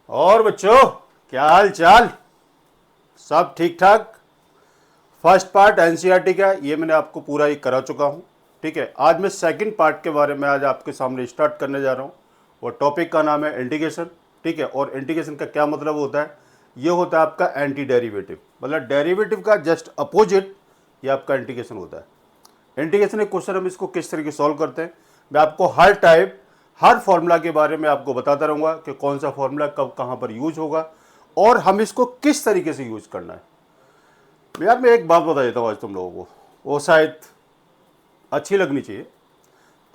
और बच्चों, क्या हाल चाल? सब ठीक ठाक। फर्स्ट पार्ट एनसीईआरटी का ये मैंने आपको पूरा ही करा चुका हूँ। ठीक है, आज मैं सेकंड पार्ट के बारे में आज आपके सामने स्टार्ट करने जा रहा हूँ। और टॉपिक का नाम है इंटीग्रेशन। ठीक है, और इंटीग्रेशन का क्या मतलब होता है? ये होता है आपका एंटी डेरिवेटिव, मतलब डेरिवेटिव का जस्ट अपोजिट ये आपका इंटीग्रेशन होता है। इंटीग्रेशन एक क्वेश्चन हम इसको किस तरीके सॉल्व करते हैं, मैं आपको हर टाइप हर फॉर्मूला के बारे में आपको बताता रहूँगा कि कौन सा फॉर्मूला कब कहाँ पर यूज होगा और हम इसको किस तरीके से यूज करना है। यार मैं एक बात बता देता हूँ आज तुम लोगों को, वो शायद अच्छी लगनी चाहिए।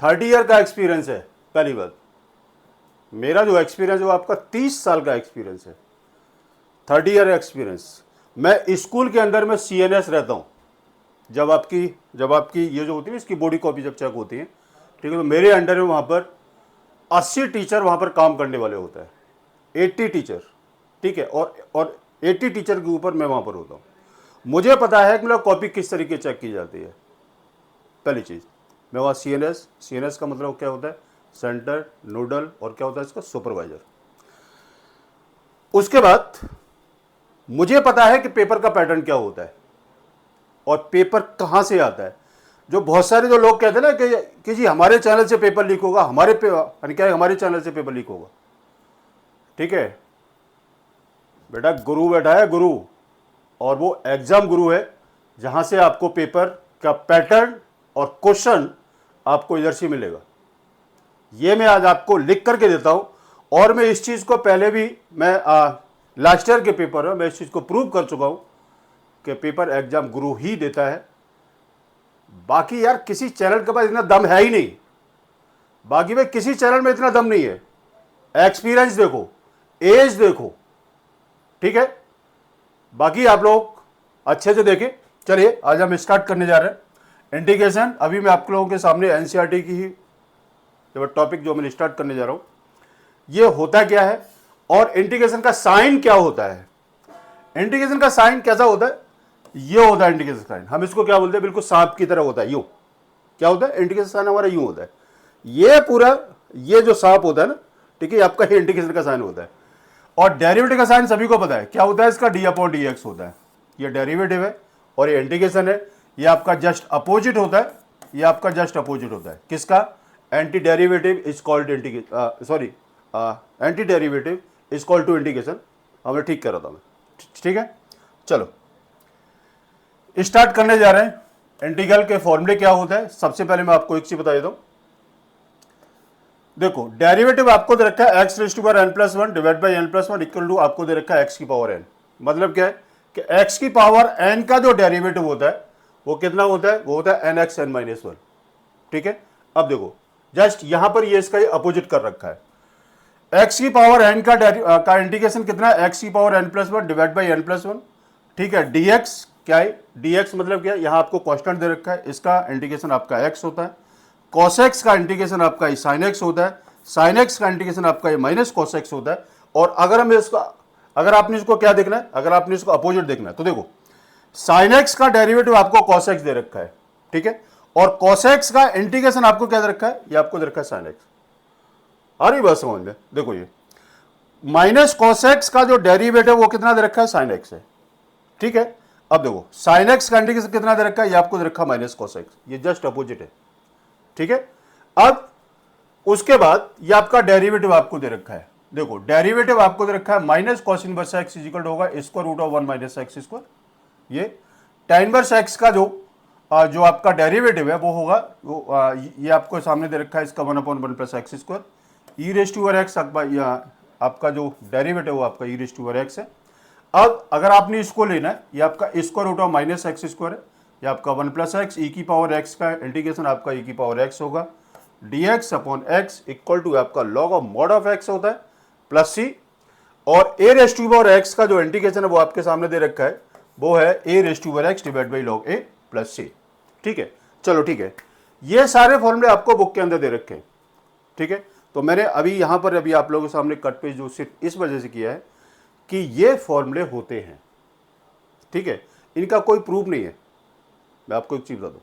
30 ईयर का एक्सपीरियंस है। पहली बात, मेरा जो एक्सपीरियंस है वो आपका 30 साल का एक्सपीरियंस है। 30 ईयर एक्सपीरियंस। मैं स्कूल के अंदर में CNS रहता हूँ। जब आपकी ये जो होती है इसकी बॉडी कॉपी जब चेक होती है, ठीक है, तो मेरे अंडर में वहाँ पर 80 टीचर वहाँ पर काम करने वाले होता है। 80 टीचर। ठीक है, और 80 टीचर के ऊपर मैं वहाँ पर होता हूँ। मुझे पता है कि मेरा कॉपी किस तरीके चेक की जाती है। पहली चीज़, मैं वहाँ CNS का मतलब क्या होता है? सेंटर, नोडल, और क्या होता है इसका? सुपरवाइजर। उसके बाद मुझे पता है कि पेपर का पैटर्न क्या होता है और पेपर कहाँ से आता है। जो बहुत सारे जो लोग कहते हैं ना कि जी हमारे चैनल से पेपर लीक होगा, हमारे चैनल से पेपर लीक होगा। ठीक है बेटा, गुरु बैठा है गुरु, और वो एग्जाम गुरु है, जहां से आपको पेपर का पैटर्न और क्वेश्चन आपको इधर से मिलेगा। ये मैं आज आपको लिख करके देता हूं, और मैं इस चीज को पहले भी मैं लास्ट ईयर के पेपर में मैं इस चीज को प्रूव कर चुका हूं कि पेपर एग्जाम गुरु ही देता है। बाकी यार किसी चैनल के पास इतना दम है ही नहीं। बाकी में किसी चैनल में इतना दम नहीं है। एक्सपीरियंस देखो, एज देखो। ठीक है, बाकी आप लोग अच्छे से देखें। चलिए आज हम स्टार्ट करने जा रहे हैं इंटीग्रेशन। अभी मैं आप लोगों के सामने एनसीईआरटी की ही टॉपिक जो मैं स्टार्ट करने जा रहा हूं, ये होता क्या है और इंटीग्रेशन का साइन क्या होता है। इंटीग्रेशन का साइन कैसा होता है? ये होता है इंटीग्रेशन साइन। हम इसको क्या बोलते हैं? बिल्कुल सांप की तरह होता है। यूं क्या होता है? इंटीग्रेशन साइन हमारा यूं होता है। ये पूरा ये जो सांप होता है ना, ठीक है, आपका ये इंटीग्रेशन का साइन होता है। और डेरिवेटिव का साइन सभी को पता है क्या होता है? इसका d/dx होता है। ये डेरिवेटिव है और ये इंटीग्रेशन है। ये आपका जस्ट अपोजिट होता है। ये आपका जस्ट अपोजिट होता है किसका? Anti derivative is called anti derivative is called to integration. हमें ठीक कर रहा था मैं। ठीक है, चलो स्टार्ट करने जा रहे हैं। इंटीग्रल के फॉर्मूले क्या होता है? सबसे पहले मैं आपको एक चीज बता देता हूं। देखो, डेरिवेटिव आपको दे रखा है x⁻n+1 divide by n+1 equal to आपको दे रखा है x की पावर n। मतलब क्या है कि x की पावर n का जो डेरिवेटिव होता है वो कितना होता है? वो होता है nxn-1। ठीक है, अब देखो जस्ट यहां पर ये इसका अपोजिट कर रखा है। x की पावर n का इंटीग्रेशन कितना है? x की power n+1 divide by n+1। ठीक है, dx क्या है? dx मतलब क्या है? यहां आपको कांस्टेंट दे रखा है, इसका इंटीग्रेशन आपका x होता है। cos x का इंटीग्रेशन आपका sin x होता है। sin x का इंटीग्रेशन आपका माइनस cos x होता है। और अगर आपने इसको क्या देखना है, अगर आपने इसको अपोजिट देखना है तो देखो sin x का डेरिवेटिव आपको cos x दे रखा है। ठीक है, और cos x का इंटीग्रेशन आपको क्या दे रखा है? ये आपको दे रखा है sin x। आ रही बात समझ में? देखो ये माइनस cos x का जो डेरिवेटिव वो कितना दे रखा है? sin x है। ठीक है, अब देखो sin x का इंटीग्रेशन कितना दे रखा है? ये आपको दे रखा है माइनस cos x। ये जस्ट अपोजिट है। ठीक है, अब उसके बाद ये आपका डेरिवेटिव आपको दे रखा है। देखो डेरिवेटिव आपको दे रखा है minus cos inverse x is equal होगा square root of 1 minus x square. ये tan इनवर्स एक्स का जो आपका डेरिवेटिव है वो होगा ये आपको सामने दे रखा है, इसका 1/1 plus x square E raise to power x. आपका जो डेरिवेटिव वो आपका E raise to power x है। अब अगर आपने इसको लेना है, ये आपका square root of minus x square है, ये आपका 1 प्लस एक्स ई की पावर एक्स का इंटीग्रेशन आपका ई की पावर एक्स होगा। dx upon x equal to आपका log of mod of x होता है प्लस सी। और a raise to power x का जो इंटीग्रेशन है वो आपके सामने दे रखा है, वो है a raise to power x divide by log a plus C. ठीक है, चलो ठीक है, ये सारे फॉर्मूले आपको बुक के अंदर दे रखे हैं। ठीक है, तो मैंने अभी यहां पर अभी आप लोगों के सामने कट पेज जो सिर्फ इस वजह से किया है कि ये फॉर्मूले होते हैं। ठीक है, इनका कोई प्रूफ नहीं है। मैं आपको एक चीज बता दूं,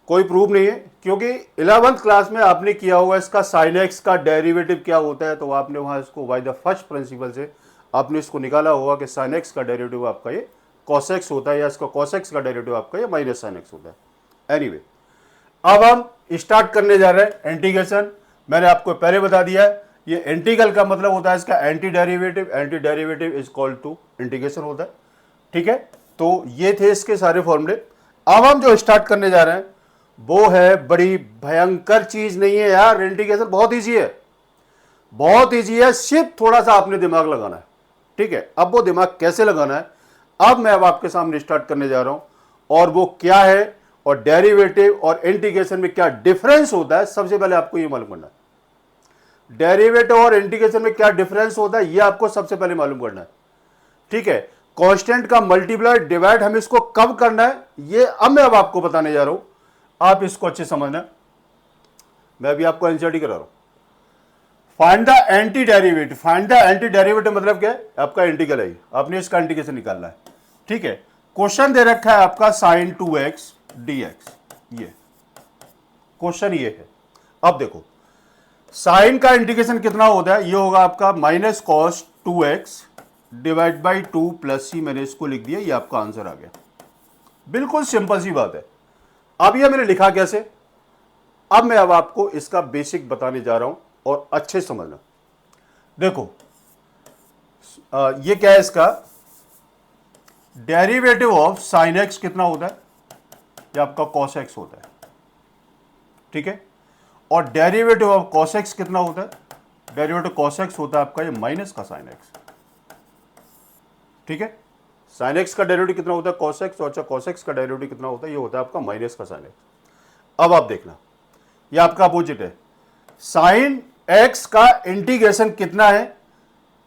कोई प्रूफ नहीं है, क्योंकि 11th क्लास में आपने किया होगा इसका साइन एक्स का डेरिवेटिव क्या होता है, तो आपने वहां इसको बाय द फर्स्ट प्रिंसिपल से आपने इसको निकाला होगा कि साइन एक्स का डेरिवेटिव आपका ये कॉस एक्स होता है, या इसका कॉस एक्स का डेरिवेटिव आपका ये माइनस साइन एक्स होता है। एनीवे, अब हम स्टार्ट करने जा रहे हैं इंटीग्रेशन। मैंने आपको पहले बता दिया है, ये इंटीग्रल का मतलब होता है इसका anti derivative, anti derivative is equal to integration होता है। ठीक है, तो ये थे इसके सारे फॉर्मूले। अब हम जो स्टार्ट करने जा रहे हैं वो है बड़ी भयंकर चीज नहीं है यार, इंटीग्रेशन बहुत इजी है, बहुत इजी है, सिर्फ थोड़ा सा आपने दिमाग लगाना है। ठीक है, अब वो दिमाग कैसे लगाना है अब मैं अब आपके सामने स्टार्ट करने जा रहा हूं, और वो क्या है और डेरिवेटिव और इंटीग्रेशन में क्या डिफरेंस होता है, सबसे पहले आपको ये मालूम करना है। डेरिवेटिव और इंटीग्रेशन में क्या डिफरेंस होता है ये आपको सबसे पहले मालूम करना है। ठीक है, कांस्टेंट का मल्टीप्लाई डिवाइड हम इसको कब करना है ये अब मैं अब आपको बताने जा रहा हूं, आप इसको अच्छे समझना। मैं अभी आपको एनसीईआरटी करा रहा हूं। Find the anti derivative, find the anti derivative मतलब क्या है, आपका इंटीग्रल है, आपने इसका इंटीग्रेशन निकालना है। ठीक है, क्वेश्चन दे रखा है आपका sin 2x dx, ये क्वेश्चन ये है। अब देखो साइन का इंटीग्रेशन कितना होता है, ये होगा आपका minus cos 2x divide by 2 plus C, मैंने इसको लिख दिया, ये आपका आंसर आ गया। बिल्कुल सिंपल सी बात है। अब ये मैंने लिखा कैसे, अब मैं अब आपको इसका बेसिक बताने जा रहा हूं और अच्छे समझना। देखो ये क्या है, इसका डेरिवेटिव ऑफ साइन एक्स कितना होता है, ये आपका कॉस एक्स होता है। ठीक है, और डेरिवेटिव ऑफ कॉस एक्स कितना होता है, डेरिवेटिव कॉस एक्स होता है आपका ये माइनस का साइन एक्स। ठीक है, साइन एक्स का डेरिवेटिव कितना होता है कॉस एक्स, और अच्छा कॉस एक्स का डेरिवेटिव कितना होता है, ये होता है आपका माइनस का साइन एक्स। अब आप देखना ये आपका अपोजिट है, साइन एक्स का इंटीग्रेशन कितना है,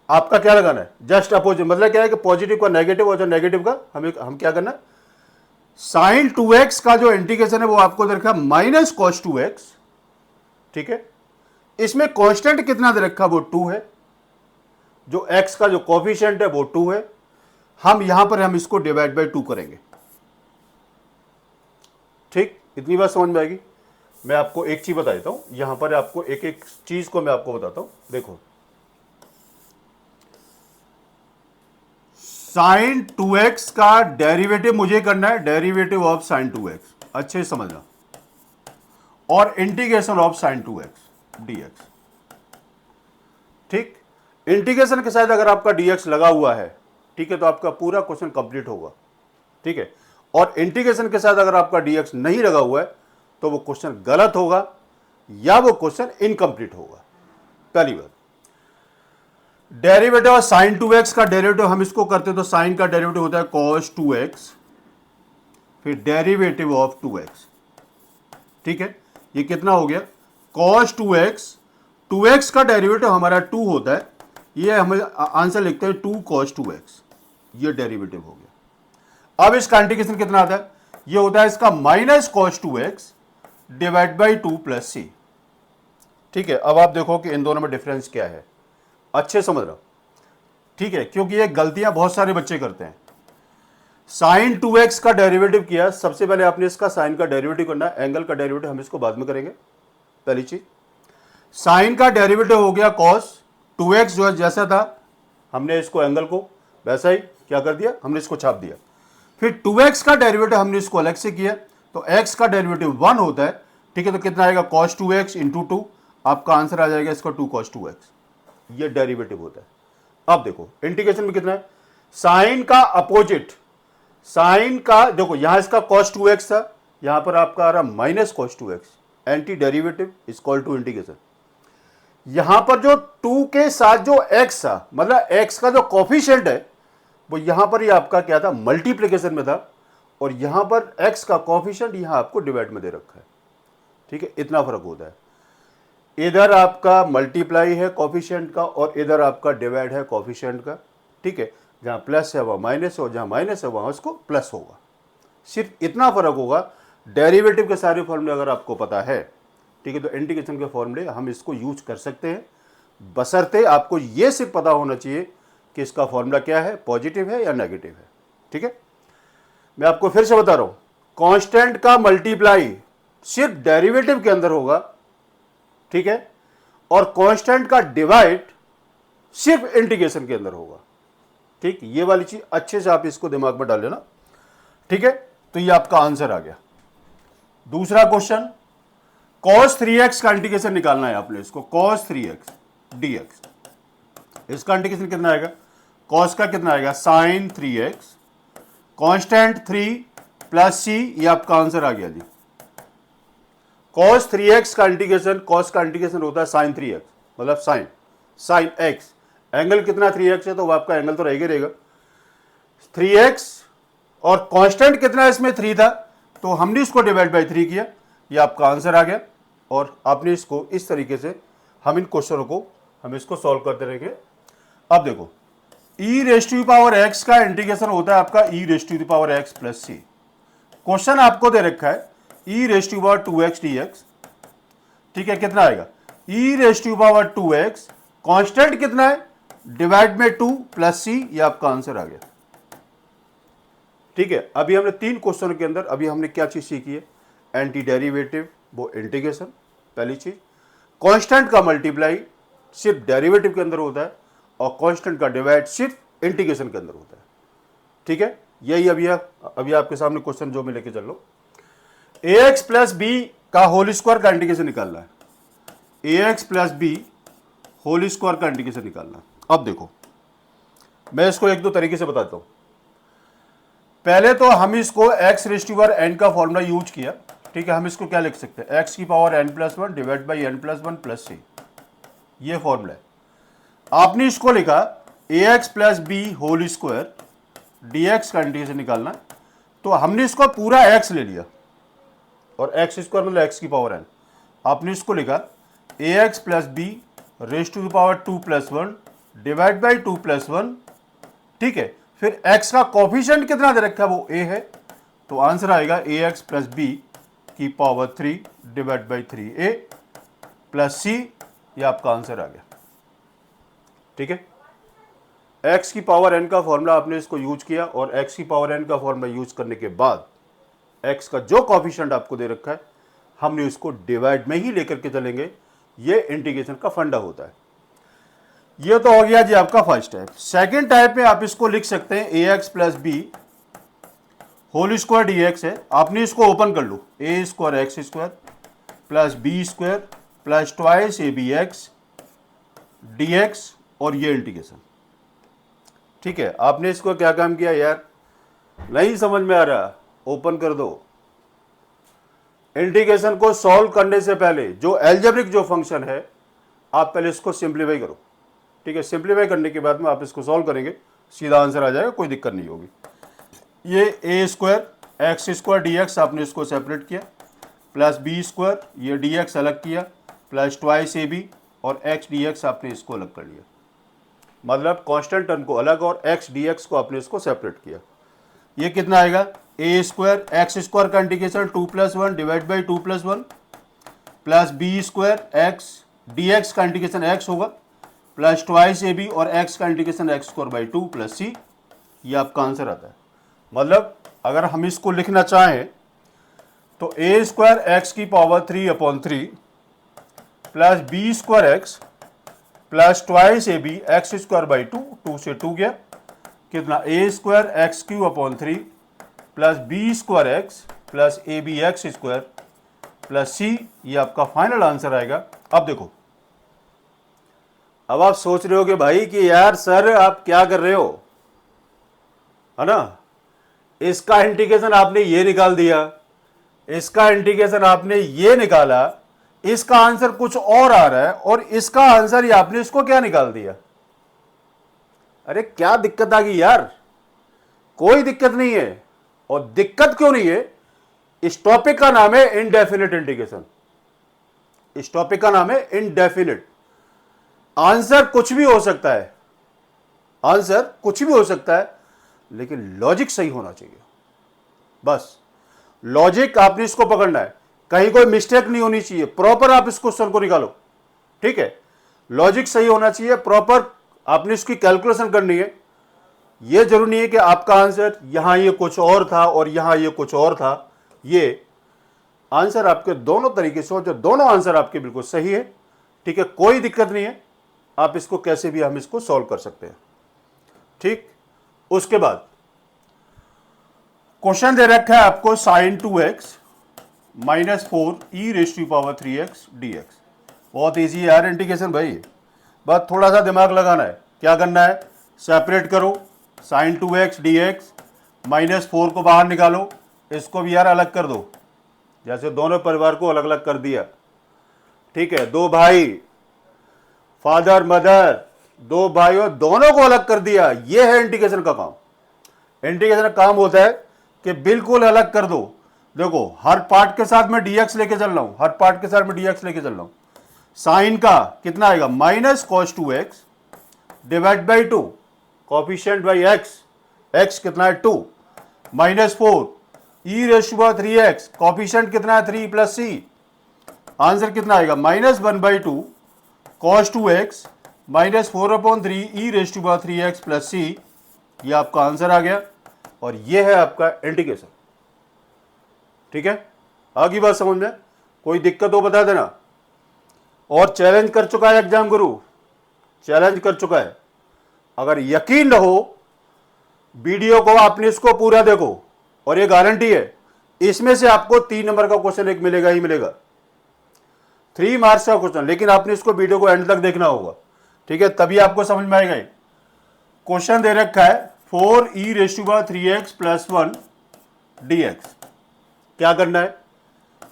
आपका क्या लगाना है, जस्ट अपोजिट, मतलब क्या है कि पॉजिटिव का नेगेटिव और नेगेटिव का हम क्या करना है, साइन 2x का जो इंटीग्रेशन है वो आपको दे रखा है माइनस कॉस 2x। ठीक है, इसमें कांस्टेंट कितना दे रखा है, वो 2 है, जो x का जो कोफिशिएंट है वो 2 है। हम यहां पर हम इसको डिवाइड बाय 2 करेंगे। ठीक, इतनी बात समझ में आएगी। मैं आपको एक चीज बता देता हूं, यहां पर आपको एक एक चीज को मैं आपको बताता हूं। देखो साइन 2x का डेरिवेटिव मुझे करना है, डेरिवेटिव ऑफ साइन 2x, अच्छे समझना, और integration of sine 2x dx। ठीक, इंटीग्रेशन के साथ अगर आपका dx लगा हुआ है, ठीक है, तो आपका पूरा क्वेश्चन कंप्लीट होगा। ठीक है, और इंटीग्रेशन के साथ अगर आपका dx नहीं लगा हुआ है तो वो क्वेश्चन गलत होगा या वो क्वेश्चन इनकम्प्लीट होगा। पहली बात, डेरिवेटिव ऑफ साइन 2x का डेरिवेटिव हम इसको करते हैं तो साइन का डेरिवेटिव होता है cos 2x, फिर डेरिवेटिव ऑफ 2x। ठीक है, ये कितना हो गया cos 2x, 2x का डेरिवेटिव हमारा 2 होता है, ये हम आंसर लिखते हैं 2 cos 2x, ये डेरिवेटिव हो गया। अब इसका इंटीग्रेशन कितना आता है, ये होता है इसका minus cos 2x divide by 2 plus C. ठीक है, अब आप देखो कि इन दोनों में डिफरेंस क्या है, अच्छे समझ रहा हूं। ठीक है, क्योंकि ये गलतियां बहुत सारे बच्चे करते हैं। साइन 2x का डेरिवेटिव किया, सबसे पहले आपने इसका साइन का डेरिवेटिव करना है, एंगल का डेरिवेटिव हम इसको बाद में करेंगे। पहली चीज, साइन का डेरिवेटिव हो गया cos 2x, जो जैसा था हमने इसको एंगल को वैसा ही क्या कर दिया, हमने इसको छाप दिया। फिर 2x का डेरिवेटिव हमने इसको अलग से किया, तो x का डेरिवेटिव 1 होता है। ठीक है, तो कितना आएगा cos 2x इंटू 2, आपका आंसर आ जाएगा इसका 2 cos 2x, ये डेरिवेटिव होता है। अब देखो इंटीग्रेशन में कितना है, साइन का अपोजिट, साइन का देखो यहां इसका cos 2x था, यहां पर आपका आ रहा minus cos 2x, anti derivative is equal to integration. यहां पर जो 2 के साथ जो x था, मतलब x का जो कोफिशिएंट है वो यहां पर ही आपका क्या था, मल्टीप्लिकेशन में था, और यहां पर x का कोफिशिएंट यहां आपको डिवाइड में दे रखा है। ठीक है, इतना फर्क होता है, इधर आपका मल्टीप्लाई है कोफिशिएंट का और इधर आपका डिवाइड है कोफिशिएंट का। ठीक है, जहां प्लस है वहां माइनस है और जहां माइनस है वहां उसको प्लस होगा, सिर्फ इतना फर्क होगा। डेरिवेटिव के सारे फॉर्मूले अगर आपको पता है, ठीक है, तो इंटीग्रेशन के फॉर्मूले हम इसको यूज कर सकते हैं, बशर्ते आपको ये सिर्फ पता होना चाहिए कि इसका फॉर्मूला क्या है, पॉजिटिव है या नेगेटिव है। ठीक है, मैं आपको फिर से बता रहा हूं, कांस्टेंट का मल्टीप्लाई सिर्फ डेरिवेटिव के अंदर होगा, ठीक है, और कांस्टेंट का डिवाइड सिर्फ इंटीग्रेशन के अंदर होगा। ठीक, ये वाली चीज अच्छे से आप इसको दिमाग में डाल लेना, ठीक है। तो ये आपका आंसर आ गया। दूसरा क्वेश्चन, cos 3x का इंटीग्रेशन निकालना है आपने इसको, cos 3x dx, इसका इंटीग्रेशन कितना आएगा, cos का कितना आएगा sin 3x, constant 3 plus c, ये आपका आंसर आ गया जी। cos 3x का इंटीग्रेशन, cos का इंटीग्रेशन होता है sin 3x, मतलब sin x, एंगल कितना 3x है तो वो आपका एंगल तो रहेगा रहेगा 3x, और कांस्टेंट कितना इसमें 3 था तो हमने इसको डिवाइड बाय 3 किया, ये आपका आंसर आ गया। और आपने इसको इस तरीके से हम इन क्वेश्चनों को हम इसको सॉल्व करते रहेंगे। अब देखो, e raise to the power x का इंटीग्रेशन होता है आपका e raise to the power x plus c। Question आपको दे रखा है e raise to the power 2x dx, ठीक है, कितना आएगा e raise to the power 2x, constant कितना है डिवाइड में 2 प्लस c, ये आपका आंसर आ गया। ठीक है, अभी हमने 3 क्वेश्चन के अंदर अभी हमने क्या चीज सीखी है, एंटी डेरिवेटिव, वो इंटीग्रेशन पहली चीज, कांस्टेंट का मल्टीप्लाई सिर्फ डेरिवेटिव के अंदर होता है और कांस्टेंट का डिवाइड सिर्फ इंटीग्रेशन के अंदर होता है। ठीक है, यही अभी आपके सामने क्वेश्चन जो मैं लेके चल रहा हूं। ax प्लस बी का होल स्क्वायर का इंटीग्रेशन निकालना है, ax plus B whole square का इंटीग्रेशन निकालना है। अब देखो, मैं इसको एक दो तरीके से बताता हूं। पहले तो हम इसको x raise to power n का फॉर्मूला यूज किया, ठीक है, हम इसको क्या लिख सकते हैं, x की power n plus 1 divide by n plus 1 plus c, ये फॉर्मूला है। आपने इसको लिखा ax plus B whole square dx का इंटीग्रेशन निकालना, तो हमने इसको पूरा x ले लिया और x स्क्वायर मतलब x की पावर n, आपने इसको लिखा ax plus B raise to the power 2 plus 1 divide by 2 plus 1, ठीक है। फिर x का कोफिशिएंट कितना दे रखा है, वो a है, तो आंसर आएगा ax प्लस बी की power 3 divide by 3a plus c, ये आपका आंसर आ गया। ठीक है, x की पावर n का फॉर्मूला आपने इसको यूज किया और x की पावर n का फॉर्मूला यूज करने के बाद x का जो कोफिशिएंट आपको दे रखा है हमने उसको डिवाइड में ही लेकर के चलेंगे, ये इंटीग्रेशन का फंडा होता है। ये तो हो गया जी आपका फर्स्ट टाइप। सेकंड टाइप में आप इसको लिख सकते हैं ax plus B whole square dx है, आपने इसको ओपन कर लो, a square x square plus B square plus twice A B x dx, और ये इंटीग्रेशन। ठीक है, आपने इसको क्या काम किया यार, नहीं समझ में आ रहा, ओपन कर दो। इंटीग्रेशन को सॉल्व करने से पहले जो एल्जेब्रिक जो फंक्शन है आप पहले इसको सिंप्लीफाई करो, ठीक है। सिंप्लीफाई करने के बाद में आप इसको सॉल्व करेंगे, सीधा आंसर आ जाएगा, कोई दिक्कत नहीं होगी। ये a square x square dx आपने इसको सेपरेट किया, प्लस बी स्क्वायर ये dx अलग किया, प्लस ट्वाइस ए बी और x dx आपने इसको अलग कर लिया, मतलब कांस्टेंट टर्म को अलग और x dx को आपने इसको सेपरेट किया। ये कितना आएगा, a स्क्वायर एक्स स्क्वायर का integration 2 plus 1 divide by 2 plus 1 plus B square x dx का इंटीग्रेशन x होगा प्लस ट्वाइस ए बी और x का integration x square by 2 plus c, ये आपका आंसर आता है। मतलब अगर हम इसको लिखना चाहें तो a स्क्वायर एक्स की power 3/3 plus B square x plus twice A B x square by 2, 2 से 2 गया, कितना a square x cube upon 3 plus B square x plus A B x square plus c, ये आपका final answer आएगा। अब देखो, अब आप सोच रहे हो कि भाई कि यार सर आप क्या कर रहे हो, है ना, इसका इंटीग्रेशन आपने ये निकाल दिया, इसका इंटीग्रेशन आपने ये निकाला, इसका आंसर कुछ और आ रहा है और इसका आंसर ये आपने इसको क्या निकाल दिया। अरे क्या दिक्कत आ गई यार, कोई दिक्कत नहीं है। और दिक्कत क्यों नहीं है, इस टॉपिक का नाम है इनडेफिनिट इंटीग्रेशन, इस टॉपिक का नाम है इनडेफिनिट। आंसर कुछ भी हो सकता है, आंसर कुछ भी हो सकता है, लेकिन लॉजिक सही होना चाहिए। बस लॉजिक आपने इसको पकड़ना है, कहीं कोई मिस्टेक नहीं होनी चाहिए, प्रॉपर आप इस क्वेश्चन को निकालो, ठीक है। लॉजिक सही होना चाहिए, प्रॉपर आपने इसकी कैलकुलेशन करनी है। यह जरूरी नहीं है कि आपका आंसर यहां ये कुछ और था और यहां ये कुछ और था, ये आंसर आपके दोनों तरीके से हो, जो दोनों आंसर आपके बिल्कुल सही है। ठीक है, कोई दिक्कत नहीं है, आप इसको कैसे भी हम इसको सॉल्व कर सकते हैं। ठीक, उसके बाद क्वेश्चन दे रखा है आपको sine 2x minus 4 E raise to power 3x dx। बहुत इजी है यार इंटीग्रेशन भाई, बस थोड़ा सा दिमाग लगाना है। क्या करना है, सेपरेट करो, साइन 2x dx, -4 को बाहर निकालो, इसको भी यार अलग कर दो, जैसे दोनों परिवार को अलग अलग कर दिया। ठीक है, दो भाई, फादर मदर, दो भाइयों, दोनों को अलग कर दिया। यह है इंटीग्रेशन का काम। इंटीग्रेशन का काम होता है कि बिल्कुल अलग कर दो। देखो, हर पार्ट के साथ मैं dx लेके चल रहा हूं, हर पार्ट के साथ मैं dx लेके चल रहा हूं। साइन का कितना आएगा, minus cos 2x divide by 2, coefficient by x कितना है 2, -4 ई raise to power 3x, coefficient कितना है 3 प्लस c, आंसर कितना आएगा -1/2 cos 2x -4/3 E raise to power 3x plus c। ये आपका आंसर आ गया, और ये है आपका इंटीग्रेशन। ठीक है, आगे बात समझ में, कोई दिक्कत हो बता देना। और चैलेंज कर चुका है एग्जाम गुरु, चैलेंज कर चुका है। अगर यकीन न हो, वीडियो को आपने इसको पूरा देखो, और ये गारंटी है इसमें से आपको 3 नंबर का क्वेश्चन एक मिलेगा ही मिलेगा, 3 मार्क्स का क्वेश्चन। लेकिन आपने इसको वीडियो को एंड तक देखना होगा। ठीक है, तभी आपको समझ में आएगा। क्वेश्चन दे रखा है 4 ई raise to power 3x plus 1 dx। क्या करना है,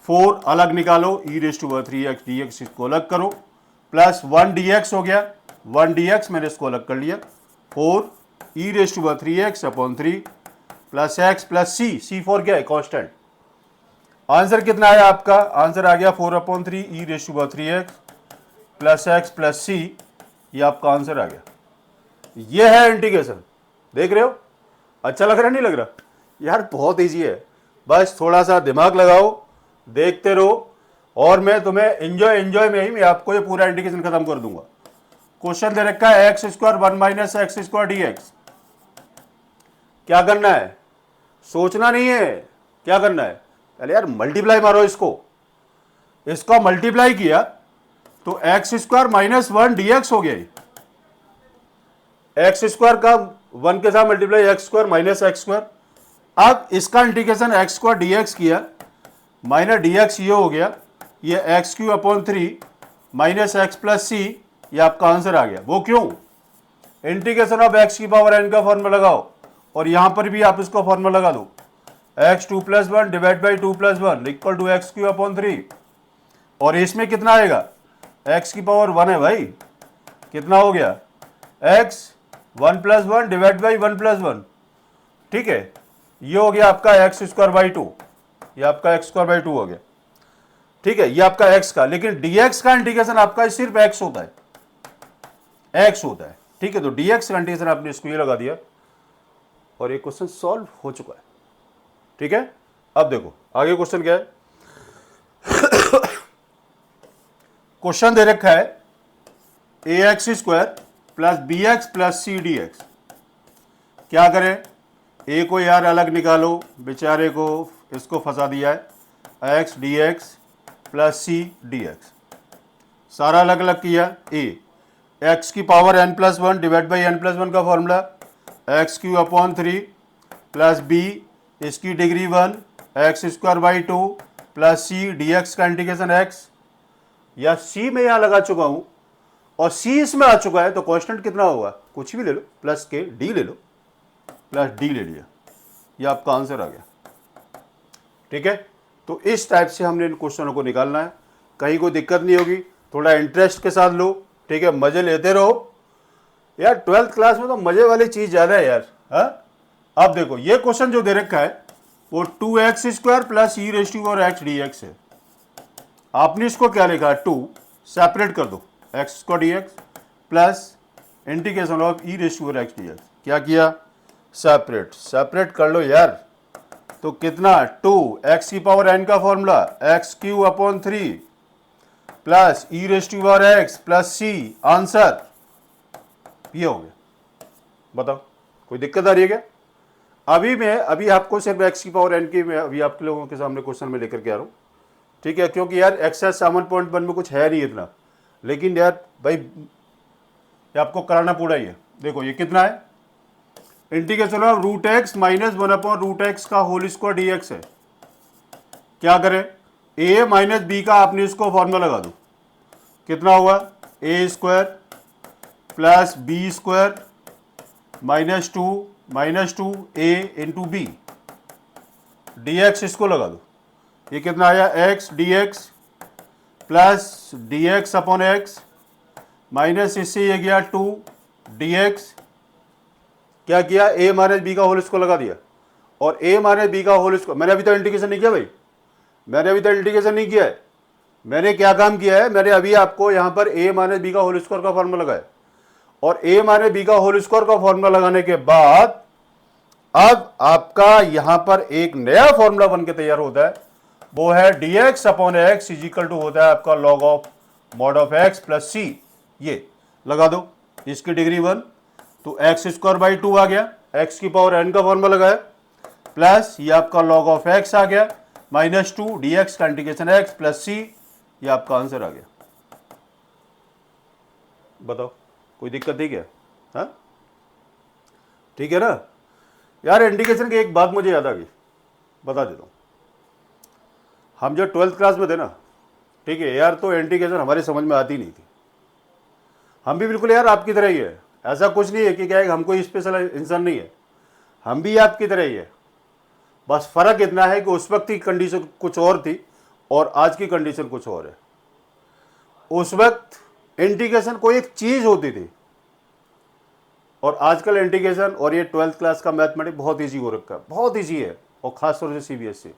4 अलग निकालो, e raise to power 3x dx इसको अलग करो, प्लस 1 dx हो गया, 1 dx मैंने इसको अलग कर लिया, 4 ई raise to power 3x upon 3 plus x plus c 4 क्या है, कांस्टेंट। आंसर कितना आया आपका, आंसर आ गया 4/3 ई raise to power 3x plus x plus c। ये आपका आंसर आ गया। ये है इंटीग्रेशन। देख रहे हो, अच्छा लग रहा नहीं लग रहा यार, बहुत इजी है, बस थोड़ा सा दिमाग लगाओ, देखते रहो, और मैं तुम्हें एंजॉय में ही मैं आपको ये पूरा इंटीग्रेशन खत्म कर दूंगा। क्वेश्चन दे रखा है x square 1 minus x square dx। क्या करना है, सोचना नहीं है, क्या करना है, पहले यार मल्टीप्लाई मारो, इसको मल्टीप्लाई किया तो एक्स स्क्वायर माइनस 1 dx हो गया। एक्स स्क्वायर का 1 के साथ multiply, x square minus x square. अब इसका इंटीग्रेशन एक्स स्क्वायर dx किया, माइनस dx ये हो गया, ये x cube upon 3 minus x plus C. ये आपका आंसर आ गया। वो क्यों, इंटीग्रेशन ऑफ एक्स की पावर n का फॉर्मूला लगाओ, और यहां पर भी आप इसको फॉर्मूला लगा दो, x 2 plus 1 divide by 2 plus 1 equal to x cube upon 3। और इसमें कितना आएगा, एक्स की पावर 1 है भाई, कितना हो गया, x 1 plus 1 divide by 1 plus 1। ठीक है, ये हो गया आपका एक्स स्क्वायर बाई 2, ये आपका एक्स स्क्वायर बाई 2 हो गया। ठीक है, ये आपका एक्स का, लेकिन dx का इंटीग्रेशन आपका सिर्फ x होता है, x होता है। ठीक है, तो dx का इंटीग्रेशन आपने इसको ये लगा दिया, और ये क्वेश्चन सॉल्व हो चुका है। ठीक है, अब देखो आगे क्वेश्चन क्या है। क्वेश्चन दे रखा है ax square plus B x plus C D x. क्या करें, ए को यार अलग निकालो, बेचारे को इसको फंसा दिया है, x D x plus C D x, सारा अलग अलग किया। ए एक्स की power n plus 1 divide by n plus 1 का formula, x cube upon 3 plus B इसकी degree 1 x square by 2 plus C D x का इंटीग्रेशन एक्स। या C में यहां लगा चुका हूं, और सी इसमें आ चुका है, तो कांस्टेंट कितना होगा, कुछ भी ले लो, प्लस के डी ले लो, प्लस डी ले लिया, ये आपका आंसर आ गया। ठीक है, तो इस टाइप से हमने इन क्वेश्चनों को निकालना है, कहीं कोई दिक्कत नहीं होगी, थोड़ा इंटरेस्ट के साथ लो। ठीक है, मजे लेते रहो यार, 12th क्लास में तो मजे वाली चीज ज्यादा है यार। हाँ, अब देखो ये क्वेश्चन जो दे रखा है वो 2x square plus E raise to power x dx है। आपने इसको क्या लिखा है, 2 सेपरेट कर दो, x square dx plus integration of E raise to power x dx। क्या किया, सेपरेट कर लो यार, तो कितना, 2 एक्स की पावर n का formula x cube upon 3 plus E raise to power x plus C, answer ये हो गया। बताओ कोई दिक्कत आ रही है क्या। अभी आपको सिर्फ एक्स की पावर n की मैं अभी आप लोगों के सामने क्वेश्चन में लेकर के आ रहा हूं, ठीक है, क्योंकि यार एक्सेस 7.1 में कुछ है नहीं इतना, लेकिन यार भाई ये आपको कराना पूरा ही है। देखो ये कितना है, integration of root x minus 1/√x का होल स्क्वायर डी एक्स है। क्या करें, ए माइनस बी का आपने इसको फॉर्मूला लगा दो, कितना हुआ ए स्क्वायर प्लस बी स्क्वायर -2 ए इंटू बी डी एक्स, इसको लगा दो, ये कितना आया x D x plus D x upon x minus इससे ये गया 2 डी एक्स। क्या किया, ए माइनस बी का होल स्क्वायर लगा दिया, और ए माइनस बी का होल स्क्वायर, मैंने अभी तक इंटीग्रेशन नहीं किया भाई, मैंने अभी तक इंटीग्रेशन नहीं किया है। मैंने क्या काम किया है, मैंने अभी आपको यहां पर ए माइनस बी का होल स्क्वायर का फॉर्मूला लगाया, और ए माइनस बी का होल स्क्वायर का फॉर्मूला लगाने के बाद अब आपका यहां पर एक नया फॉर्मूला बन के तैयार होता है, वो है d x upon x is equal to होता है आपका log of mod of x plus C. ये लगा दो, इसकी डिग्री 1, तो एक्स स्क्वायर बाई 2 आ गया, एक्स की पावर एन का फॉर्मूला लगाया, प्लस ये आपका लॉग ऑफ एक्स आ गया -2 डी एक्स का इंटीग्रेशन एक्स प्लस सी, ये आपका आंसर आ गया। बताओ कोई दिक्कत नहीं क्या? हाँ ठीक है ना यार। इंटीग्रेशन की एक बात मुझे याद आ गई, बता देता हूँ। हम जब 12th क्लास में थे ना, ठीक है यार, तो इंटीग्रेशन हमारे समझ में आती नहीं थी। हम भी बिल्कुल यार आपकी तरह ही है, ऐसा कुछ नहीं है कि क्या है, हम कोई स्पेशल इंसान नहीं है, हम भी आपकी तरह ही है। बस फर्क इतना है कि उस वक्त की कंडीशन कुछ और थी और आज की कंडीशन कुछ और है। उस वक्त इंटीग्रेशन कोई एक चीज होती थी, और आजकल इंटीग्रेशन और ये 12th क्लास का मैथमेटिक्स बहुत ईजी हो रखा है, बहुत ईजी है। और खासतौर से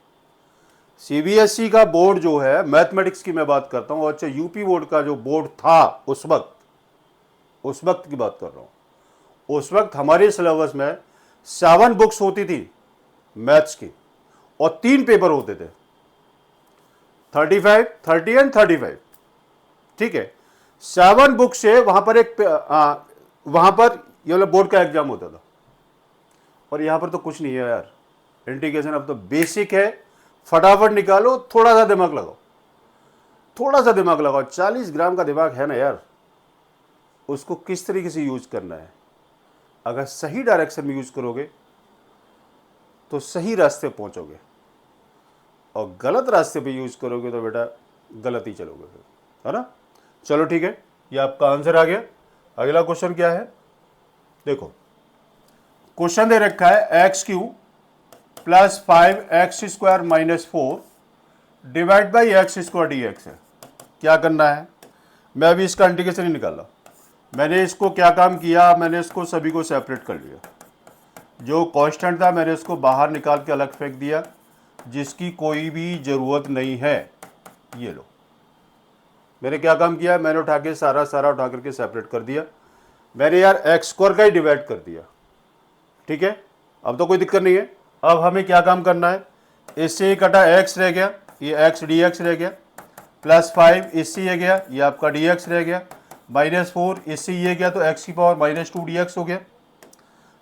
सीबीएसई का बोर्ड जो है, मैथमेटिक्स की मैं बात करता हूँ, अच्छा यूपी बोर्ड का जो बोर्ड था उस वक्त की बात कर रहा हूँ। उस वक्त हमारे सिलेबस में 7 बुक्स होती थी मैथ्स की, और 3 पेपर होते थे, 35, 30 एंड 35, ठीक है। 7 बुक से वहां पर वहां पर ये वाला बोर्ड का एग्जाम होता था। और यहां पर तो कुछ नहीं है यार, इंटीग्रेशन अब तो बेसिक है, फटाफट निकालो, थोड़ा सा दिमाग लगाओ, 40 ग्राम का दिमाग है ना यार, उसको किस तरीके से यूज करना है। अगर सही डायरेक्शन में यूज करोगे तो सही रास्ते पहुंचोगे, और गलत रास्ते पे यूज करोगे तो बेटा गलत ही चलोगे फिर, है ना। चलो ठीक है, ये आपका आंसर आ गया। अगला क्वेश्चन क्या है, देखो क्वेश्चन दे रखा है x³ plus 5x² minus 4 divide by x² dx है। क्या करना है, मैं अभी इसका इंटीग्रेशन ही निकाला। मैंने इसको क्या काम किया, मैंने इसको सभी को सेपरेट कर लिया, जो कांस्टेंट था मैंने इसको बाहर निकाल के अलग फेंक दिया, जिसकी कोई भी ज़रूरत नहीं है। ये लो, मैंने क्या काम किया, मैंने उठा के सारा उठा करके सेपरेट कर दिया। मैंने यार x² का ही डिवाइड कर दिया, ठीक है। अब तो कोई दिक्कत नहीं है। अब हमें क्या काम करना है, इससे ही कटा x रह गया, ये x dx रह गया, प्लस 5 इससे ये गया, ये आपका dx रह गया, -4 इससे ये गया, तो x की पावर -2 dx हो गया,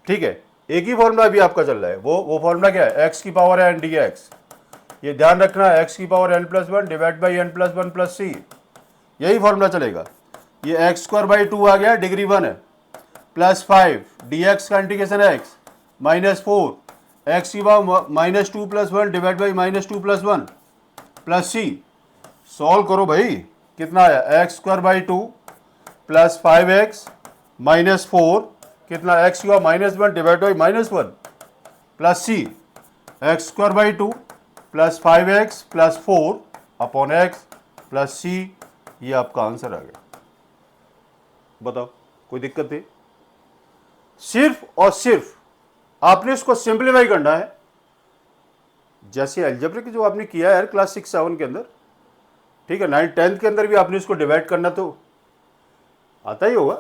ठीक है। एक ही फॉर्मूला भी आपका चल रहा है, वो फॉर्मूला क्या है, x की पावर n dx। ये ध्यान रखना, x की power n+1 divide by n+1 plus C, यही फॉर्मूला चलेगा। ये x²/2 आ गया, डिग्री 1 है, प्लस 5 dx का इंटीग्रेशन x -4 x की पावर -2 + 1 divide by -2 + 1 plus C. Solve करो भाई, कितना आया, x²/2 प्लस 5x -4 कितना, x की power -1 divide by -1 plus C, x²/2 plus 5x plus 4 upon x plus C. ये आपका आंसर आ गया। बताओ कोई दिक्कत थी? सिर्फ और सिर्फ आपने इसको सिंप्लीफाई करना है, जैसे अलजेब्रिक जो आपने किया है क्लास 6, 7 के अंदर, ठीक है। 9, 10 के अंदर भी आपने इसको डिवाइड करना तो आता ही होगा।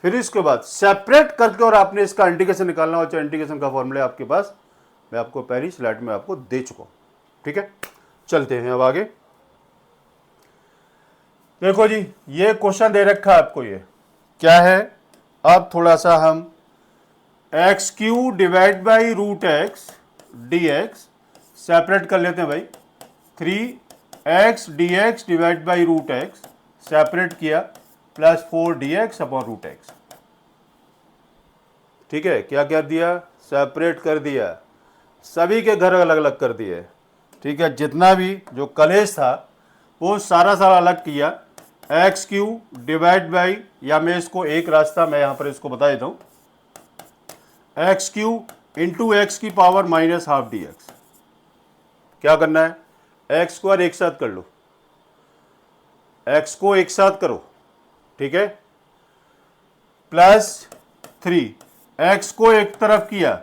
फिर इसके बाद सेपरेट करके और आपने इसका इंटीग्रेशन निकालना हो, चाहे इंटीग्रेशन का फॉर्मूला आपके पास, मैं आपको पहली स्लाइड में आपको दे चुका हूं, ठीक है। चलते हैं अब आगे। देखो जी, ये क्वेश्चन दे रखा है आपको, ये क्या है, अब थोड़ा सा हम x³ divide by √x dx separate कर लेते हैं भाई। 3 x D x divide by root x, separate किया, plus 4 d x upon root x. ठीक है, क्या कर दिया, सेपरेट कर दिया, सभी के घर अलग अलग कर दिए। ठीक है, जितना भी जो कलेश था वो सारा अलग किया। एक्स क्यू डिवाइड बाई, या मैं इसको एक रास्ता मैं यहाँ पर इसको बता देता हूँ, एक्स क्यू इंटू एक्स की power minus half d x. क्या करना है, एक्स स्क्वायर एक साथ कर लो, एक्स को एक साथ करो, ठीक है, प्लस 3, एक्स को एक तरफ किया,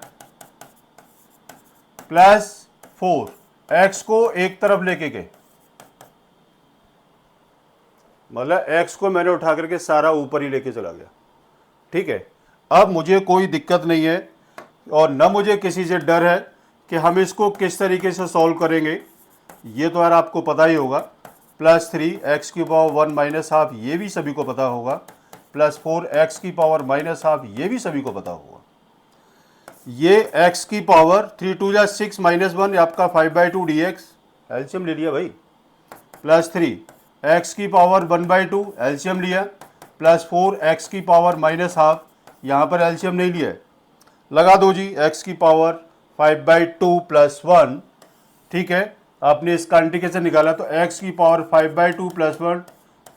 प्लस 4, एक्स को एक तरफ लेके गए, मतलब एक्स को मैंने उठा करके सारा ऊपर ही लेके चला गया। ठीक है, अब मुझे कोई दिक्कत नहीं है और न मुझे किसी से डर है कि हम इसको किस तरीके से सॉल्व करेंगे, ये तो यार आपको पता ही होगा। प्लस 3 एक्स की पावर 1 माइनस हाफ, ये भी सभी को पता होगा, प्लस 4 एक्स की पावर माइनस हाफ, ये भी सभी को पता होगा। ये एक्स की पावर 3 2 जा 6 माइनस 1 आपका 5/2 डी एक्स, एलसीएम ले लिया भाई, प्लस 3 एक्स की पावर 1/2 एलसीएम लिया, प्लस 4 एक्स की पावर माइनस हाफ, यहाँ पर एलसीएम नहीं लिया है, लगा दो जी, एक्स की पावर 5/2 प्लस 1। ठीक है, आपने इसका इंटीग्रेशन निकाला तो एक्स की power 5/2 plus 1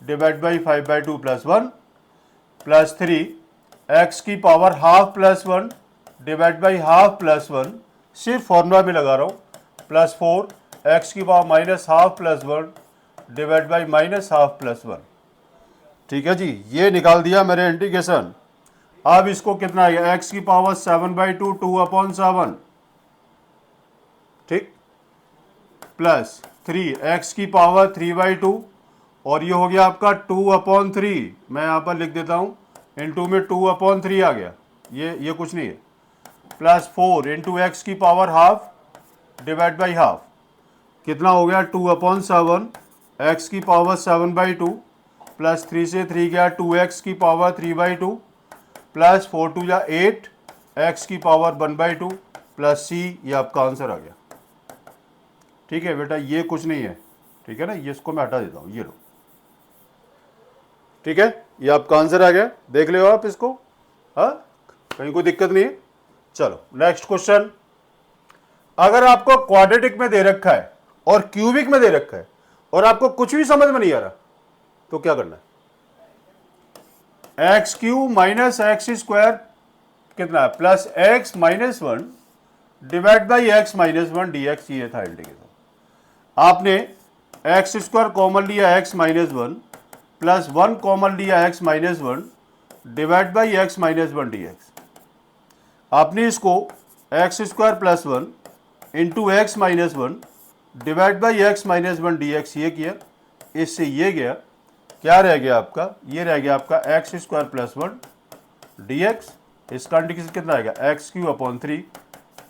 divide by 5/2 plus 1, plus 3 x की power half plus 1 divide by half plus 1, सिर्फ फॉर्मूला में लगा रहा हूँ, प्लस 4 एक्स की power minus half plus 1 divide by minus half plus 1। ठीक है जी, ये निकाल दिया मेरे इंटीग्रेशन। अब इसको कितना आएगा, एक्स की पावर 7/2 2/7, ठीक, प्लस 3 एक्स की पावर 3/2, और ये हो गया आपका 2/3, मैं यहाँ पर लिख देता हूँ, इंटू में 2/3 आ गया, ये कुछ नहीं है, प्लस 4 इंटू एक्स की power half divide by half, कितना हो गया 2/7, एक्स की पावर 7/2, प्लस 3 से 3 गया 2x की पावर 3/2, प्लस 4 2 या 8 एक्स की पावर 1/2 प्लस सी, ये आपका आंसर आ गया। ठीक है बेटा, ये कुछ नहीं है, ठीक है ना, ये इसको मैं हटा देता हूँ, ये लो, ठीक है, ये आपका आंसर आ गया, देख लो आप इसको, हाँ, कहीं कोई दिक्कत नहीं है। चलो नेक्स्ट क्वेश्चन, अगर आपको क्वाड्रेटिक में दे रखा है और क्यूबिक में दे रखा है और आपको कुछ भी समझ में नहीं आ रहा, तो क्या करना है, x Q minus x square कितना है, plus x minus 1 divide by x minus 1 d x, ये था इंटीग्रेशन। आपने एक्स स्क्वायर कॉमन लिया एक्स माइनस 1, प्लस 1 कॉमन लिया x minus 1 divide by x minus 1 d x. आपने इसको x square plus 1 into x minus 1 divide by x minus 1 d x, ये किया, इससे ये गया, क्या रह गया आपका, ये रह गया आपका x square plus 1 d x, इसका इंटीग्रेशन कितना आएगा, x cube upon 3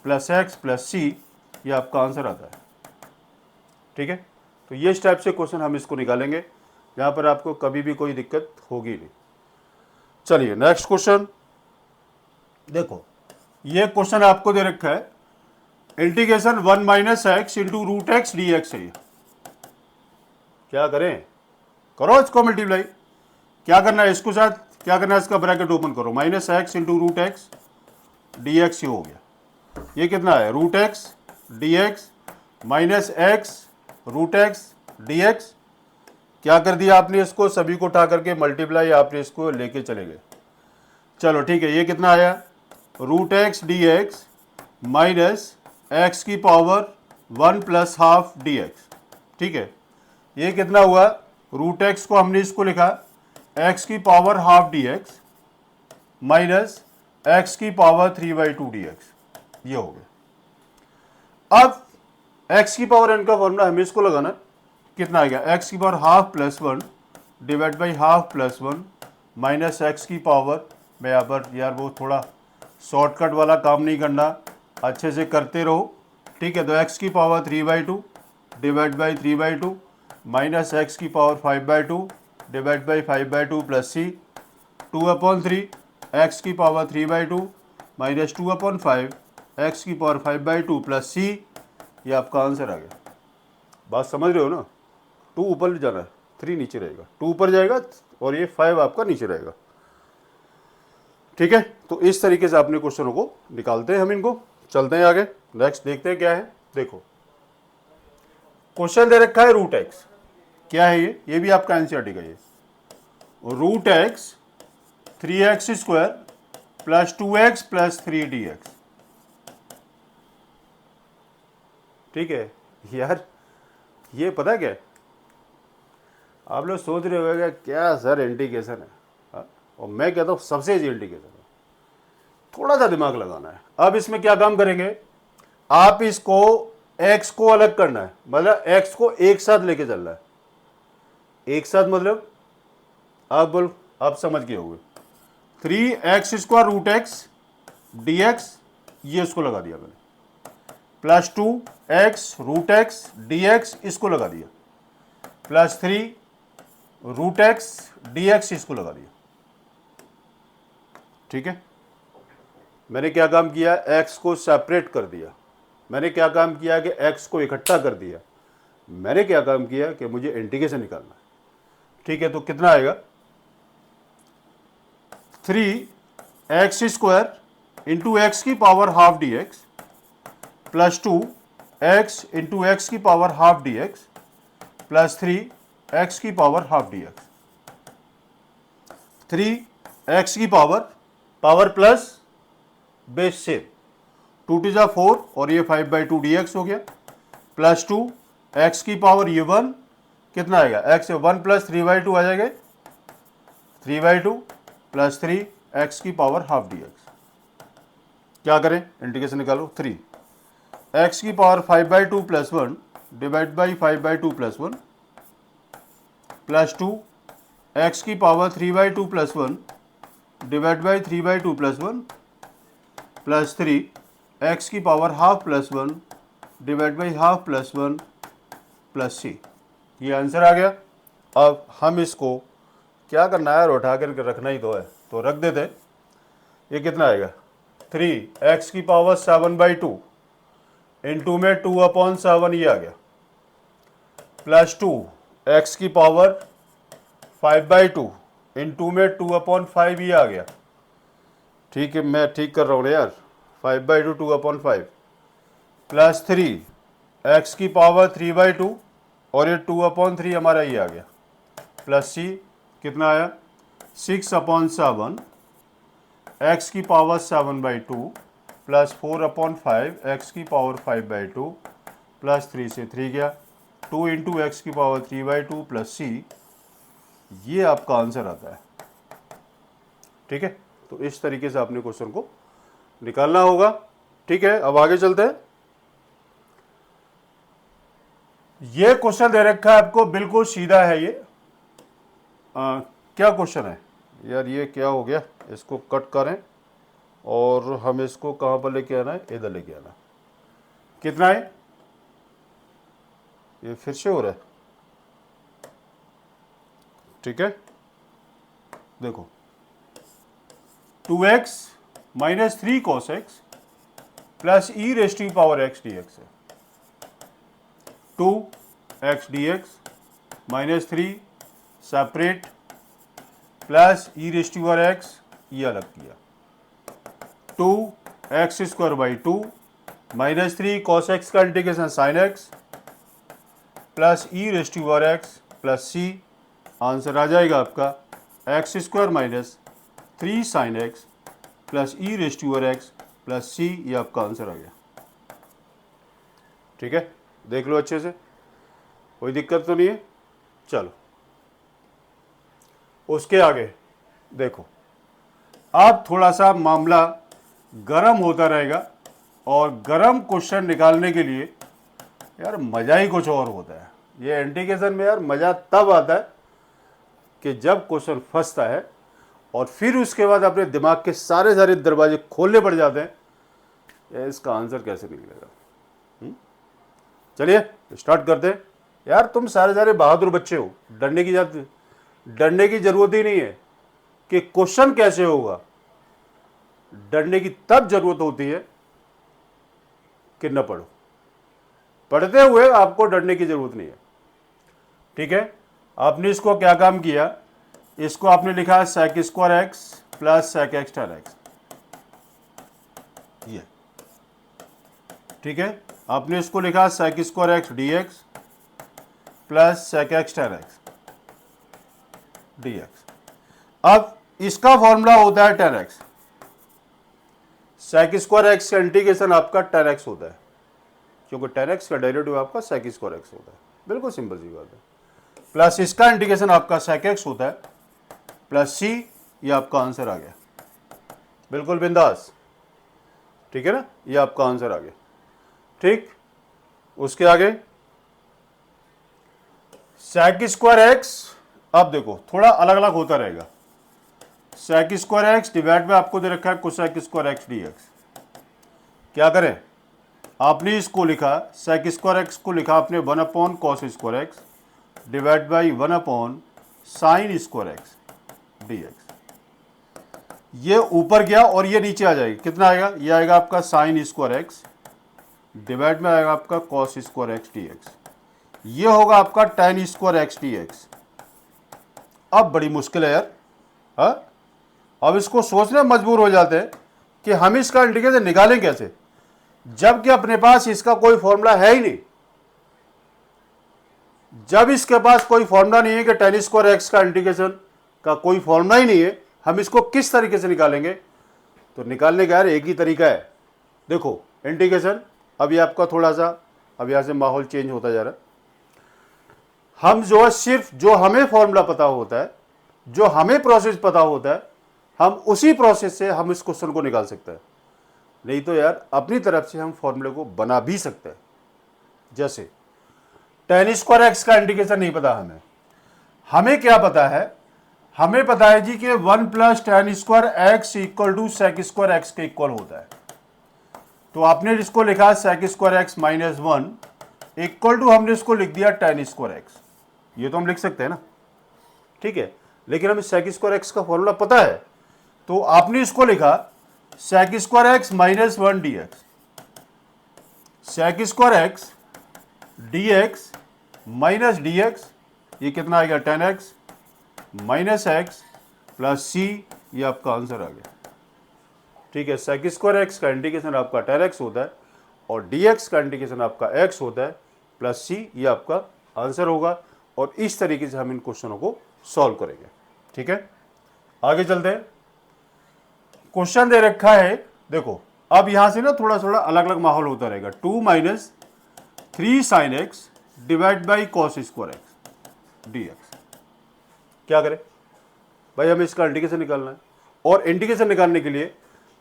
plus x plus C, ये आपका आंसर आता है। ठीक है, तो ये इस टाइप से क्वेश्चन हम इसको निकालेंगे, यहाँ पर आपको कभी भी कोई दिक्कत होगी नहीं। चलिए नेक्स्ट क्वेश्चन देखो, ये क्वेश्चन आपको दे रखा है, integration 1 minus x into root x D x है। क्या करें, करो इसको मल्टीप्लाई, क्या करना है, इसको साथ क्या करना है, इसका ब्रैकेट ओपन करो, minus x into root x D x, ये हो गया, ये कितना है, root x D x minus x root x D x, क्या कर दिया आपने, इसको सभी को उठा करके मल्टीप्लाई आपने इसको लेके चले गए। चलो ठीक है, ये कितना आया, root x D x minus x की power 1 plus half d x. ठीक है, ये कितना हुआ, रूट एक्स को हमने इसको लिखा एक्स की power half d x minus x की पावर 3/2 डी एक्स, ये हो गया। अब एक्स की पावर एन का फॉर्मूला हमें इसको लगाना, कितना आएगा, एक्स की power half plus 1 divide by half plus 1 minus x की पावर, मैं यहाँ पर यार वो थोड़ा शॉर्टकट वाला काम नहीं करना, अच्छे से करते रहो। ठीक है, तो एक्स की power 3/2 divide by 3/2 minus x की power 5/2 divide by 5/2 plus C, 2/3 x की पावर 3/2 माइनस 2/5 एक्स की पावर 5/2 प्लस सी, ये आपका आंसर आ गया। बात समझ रहे हो ना, 2 ऊपर जाना है, 3 नीचे रहेगा, 2 ऊपर जाएगा और ये 5 आपका नीचे रहेगा। ठीक है, तो इस तरीके से अपने क्वेश्चनों को निकालते हैं हम इनको। चलते हैं आगे, नेक्स्ट देखते हैं क्या है। देखो क्वेश्चन दे रखा है रूट एक्स, क्या है ये भी आपका एनसीईआरटी का ये root x 3x square plus 2x plus 3dx। ठीक है यार, ये पता क्या है, आप लोग सोच रहे होगा क्या सर इंटीग्रेशन है, हाँ? और मैं कहता हूँ सबसे इजी इंटीग्रेशन है, थोड़ा सा दिमाग लगाना है। अब इसमें क्या काम करेंगे, आप इसको x को अलग करना है, मतलब x को एक साथ लेके चलना है। एक साथ मतलब आप बोल, आप समझ गए होंगे, 3x square root x D x, ये इसको लगा दिया मैंने, plus 2x root x D x इसको लगा दिया, plus 3 root x D x इसको लगा दिया। ठीक है, मैंने क्या काम किया, x को सेपरेट कर दिया, मैंने क्या काम किया कि x को इकट्ठा कर दिया, मैंने क्या काम किया कि मुझे इंटीग्रेशन निकालना है। ठीक है, तो कितना आएगा, 3x स्क्वायर इंटू एक्स की power half d x plus 2x into x की power half d x plus 3x की power half d x. 3x की पावर प्लस बेस सेम, 2 टू जा 4 और ये 5/2 dx हो गया, प्लस 2 x की पावर ये 1, कितना आएगा x 1 प्लस 3/2 आ जाएगा, 3/2 प्लस 3 x की पावर हाफ dx। क्या करें, इंटीग्रेशन निकालो, 3 x की power 5/2 plus 1 divide by 5/2 plus 1 plus 2 x की power 3/2 plus 1 divide by 3/2 plus 1 plus 3 x की power half plus 1 divide by half plus 1 plus c। ये answer आ गया। अब हम इसको क्या करना है, उठा कर रखना ही तो है, तो रख देते। ये कितना आएगा, 3x की पावर 7/2 इंटू में 2/7 ये आ गया, प्लस 2x की पावर 5/2 इंटू में 2/5 ये आ गया। ठीक है, मैं ठीक कर रहा हूँ यार, 5/2 2/5 प्लस 3x की पावर 3/2 और ये 2/3 हमारा ये आ गया, प्लस c कितना आया 6/7 x की पावर 7/2 प्लस 4/5 x की पावर 5/2 प्लस 3 से 3 गया, 2 इंटू एक्स की पावर 3/2 प्लस c, ये आपका आंसर आता है। ठीक है, तो इस तरीके से आपने क्वेश्चन को निकालना होगा। ठीक है, अब आगे चलते हैं। ये क्वेश्चन दे रखा है आपको, बिल्कुल सीधा है ये। क्या क्वेश्चन है यार, ये क्या हो गया, इसको कट करें और हम इसको कहां पर लेके आना है, इधर लेके आना। कितना है, ये फिर से हो रहा है। ठीक है, देखो 2x minus 3 cos x plus e raise to power x D x है, 2x dx minus 3 separate plus e raise to power x, ये अलग किया, 2x square by 2 minus 3 cos x का integration sine x plus e raise to power x plus c। Answer आ जाएगा आपका x square minus 3 sine x plus e raise to power x plus c, ये आपका answer आ गया। ठीक है, देख लो अच्छे से, कोई दिक्कत तो नहीं है। चलो उसके आगे देखो, अब थोड़ा सा मामला गर्म होता रहेगा और गर्म क्वेश्चन निकालने के लिए यार मज़ा ही कुछ और होता है। ये इंटीग्रेशन में यार मज़ा तब आता है कि जब क्वेश्चन फंसता है और फिर उसके बाद अपने दिमाग के सारे दरवाजे खोलने पड़ जाते हैं, यार इसका आंसर कैसे निकलेगा। चलिए स्टार्ट करते हैं। यार तुम सारे बहादुर बच्चे हो, डरने की जरूरत ही नहीं है कि क्वेश्चन कैसे होगा, डरने की तब जरूरत होती है कि न पढ़ो। पढ़ते हुए आपको डरने की जरूरत नहीं है, ठीक है, आपने इसको क्या काम किया, इसको आपने लिखा sec square x plus sec x tan x, ये ठीक है, आपने इसको लिखा sec square x D x plus sec x tan x D x. अब इसका फॉर्मूला होता है tan x, sec square x का इंटीग्रेशन आपका tan एक्स होता है, क्योंकि tan एक्स का डेरिवेटिव आपका sec स्क्वायर एक्स होता है, बिल्कुल सिंपल सी बात है। प्लस इसका इंटीग्रेशन आपका sec एक्स होता है प्लस सी, ये आपका आंसर आ गया, बिल्कुल बिंदास, ठीक है ना, ये आपका आंसर आ गया। ठीक, उसके आगे sec स्क्वायर एक्स, अब देखो थोड़ा अलग अलग होता रहेगा, sec स्क्वायर एक्स डिवाइड में आपको दे रखा है cosec square x D x. क्या करें, आपने इसको लिखा sec स्क्वायर एक्स को लिखा आपने 1 cos square x divide by 1 sin square x D x. ये ऊपर गया और ये नीचे आ जाएगा, कितना आएगा, ये आएगा आपका sin स्क्वायर एक्स डिवाइड में आएगा आपका cos square x D x, ये होगा आपका tan square x D x. अब बड़ी मुश्किल है यार, हाँ, अब इसको सोचने मजबूर हो जाते हैं कि हम इसका इंटीग्रेशन निकालें कैसे, जबकि अपने पास इसका कोई फॉर्मूला है ही नहीं। जब इसके पास कोई फॉर्मूला नहीं है कि tan स्क्वायर एक्स का इंटीग्रेशन का कोई फॉर्मूला ही नहीं है, हम इसको किस तरीके से निकालेंगे, तो निकालने का यार एक ही तरीका है। देखो इंटीग्रेशन, अभी आपका थोड़ा सा अब यहां से माहौल चेंज होता जा रहा है, हम जो है सिर्फ जो हमें फॉर्मूला पता होता है, जो हमें प्रोसेस पता होता है, हम उसी प्रोसेस से हम इस क्वेश्चन को निकाल सकते हैं। नहीं तो यार अपनी तरफ से हम फॉर्मूले को बना भी सकते हैं। जैसे tan स्क्वायर एक्स का इंटीग्रेशन नहीं पता हमें, हमें क्या पता है, हमें पता है जी कि 1 plus tan square x equal to sec square x के इक्वल होता है। तो आपने इसको लिखा sec square x minus 1 equal to, हमने इसको लिख दिया tan स्क्वायर एक्स, ये तो हम लिख सकते हैं ना, ठीक है, लेकिन हमें sec स्क्वायर एक्स का फॉर्मूला पता है, तो आपने इसको लिखा sec square x minus 1 d x, sec square x D x minus d x, ये कितना आएगा tan x minus x plus C, ये आपका आंसर आ गया। ठीक है, sec स्क्वायर एक्स का इंटीग्रेशन आपका tan एक्स होता है और डी एक्स का इंटीग्रेशन आपका x होता है प्लस सी, ये आपका आंसर होगा। और इस तरीके से हम इन क्वेश्चनों को सॉल्व करेंगे। ठीक है, आगे चलते हैं। क्वेश्चन दे रखा है, देखो अब यहां से ना थोड़ा थोड़ा अलग अलग माहौल होता रहेगा। 2 minus 3 sine x divide by cos square x D x. क्या करें भाई, हमें इसका इंटीग्रेशन निकालना है, और इंटीग्रेशन निकालने के लिए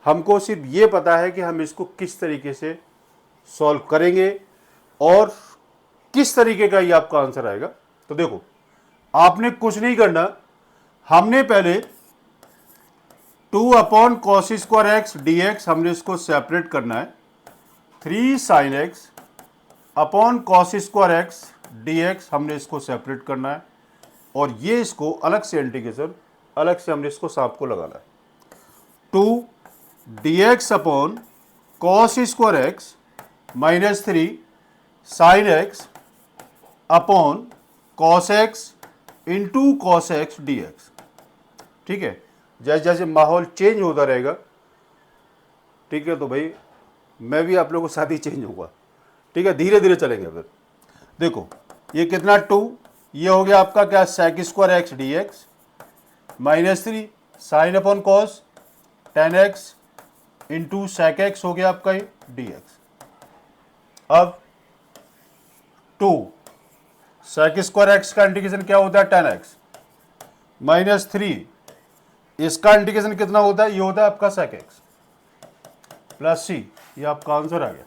हमको सिर्फ ये पता है कि हम इसको किस तरीके से सॉल्व करेंगे और किस तरीके का ये आपका आंसर आएगा। तो देखो आपने कुछ नहीं करना, हमने पहले 2 upon cos square x D x हमने इसको सेपरेट करना है, 3 sine x upon cos square x D x हमने इसको सेपरेट करना है, और ये इसको अलग से इंटीग्रेशन अलग से हमने इसको सांप को लगाना है। 2 D x upon cos square x minus 3 sine x upon cos x into cos x D x. ठीक है, जैसे जैसे माहौल चेंज होता रहेगा, ठीक है, तो भाई मैं भी आप लोगों के साथ ही चेंज होगा। ठीक है, धीरे धीरे चलेंगे। फिर देखो ये कितना 2, ये हो गया आपका क्या, sec square x D x minus 3 sine upon cos tan x into sec x हो गया आपका ये डी एक्स। अब 2 sec स्क्वायर एक्स का इंटीग्रेशन क्या होता है, tan एक्स माइनस 3, इसका इंटीग्रेशन कितना होता है, ये होता है आपका sec एक्स प्लस सी, ये आपका आंसर आ गया,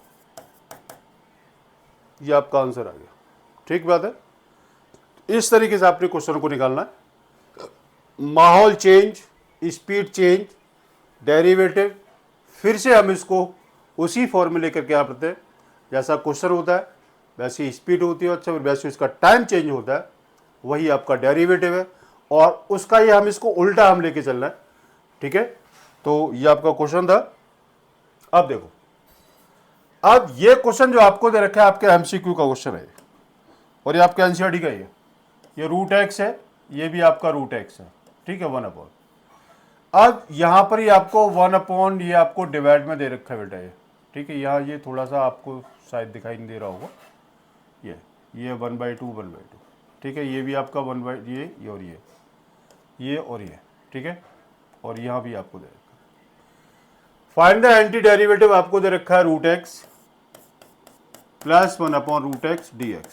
ये आपका आंसर आ गया। ठीक बात है, इस तरीके से आपने क्वेश्चन को निकालना है। माहौल चेंज, स्पीड चेंज, डेरिवेटिव, फिर से हम इसको उसी फॉर्मूले करके आप करते हैं, जैसा क्वेश्चन होता है वैसी स्पीड होती है, अच्छा वैसे इसका टाइम चेंज होता है, वही आपका डेरिवेटिव है, और उसका ये हम इसको उल्टा हम लेके चलना है। ठीक है, तो ये आपका क्वेश्चन था। अब देखो, अब ये क्वेश्चन जो आपको दे रखा है आपके एमसीक्यू का क्वेश्चन है, और ये आपके एनसीईआरटी का ही है। ये रूट एक्स है, ये भी आपका रूट एक्स है, ठीक है, 1/। अब यहाँ पर ये आपको 1/, ये आपको डिवाइड में दे रखा है बेटा ये, ठीक है। यहाँ ये थोड़ा सा आपको शायद दिखाई नहीं दे रहा होगा, ये 1/2 1/2, ठीक है। ये भी आपका 1/, ये और ये, ठीक है। और यहाँ भी आपको दे रखा है। फाइंड द एंटी डेरिवेटिव आपको दे रखा है root x plus 1/√x dx,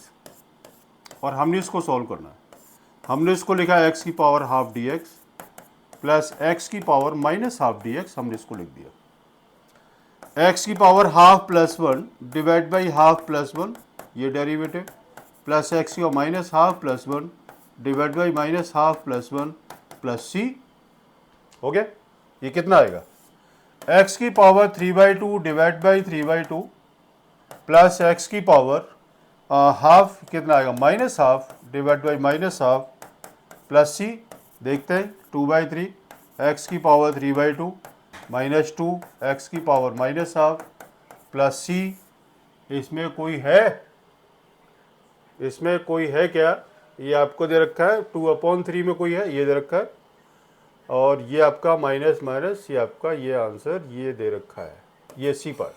और हमने इसको सॉल्व करना है। हमने इसको लिखा है x की power half dx plus x की पावर माइनस हाफ dx, हमने इसको लिख दिया। x की power half plus 1 divide by half plus 1, ये डेरिवेटिव, प्लस x की power minus half plus 1 divide by minus half plus 1 plus c, हो गया। ये कितना आएगा, x की power 3/2 divide by 3/2 plus x की पावर हाफ कितना आएगा, minus half divide by minus half plus c। देखते हैं 2/3, x की पावर 3/2 माइनस 2, x की power minus half plus c। इसमें कोई है क्या, ये आपको दे रखा है 2/3 में कोई है, ये दे रखा है, और ये आपका माइनस माइनस, ये आपका ये आंसर ये दे रखा है, ये सी पार्ट,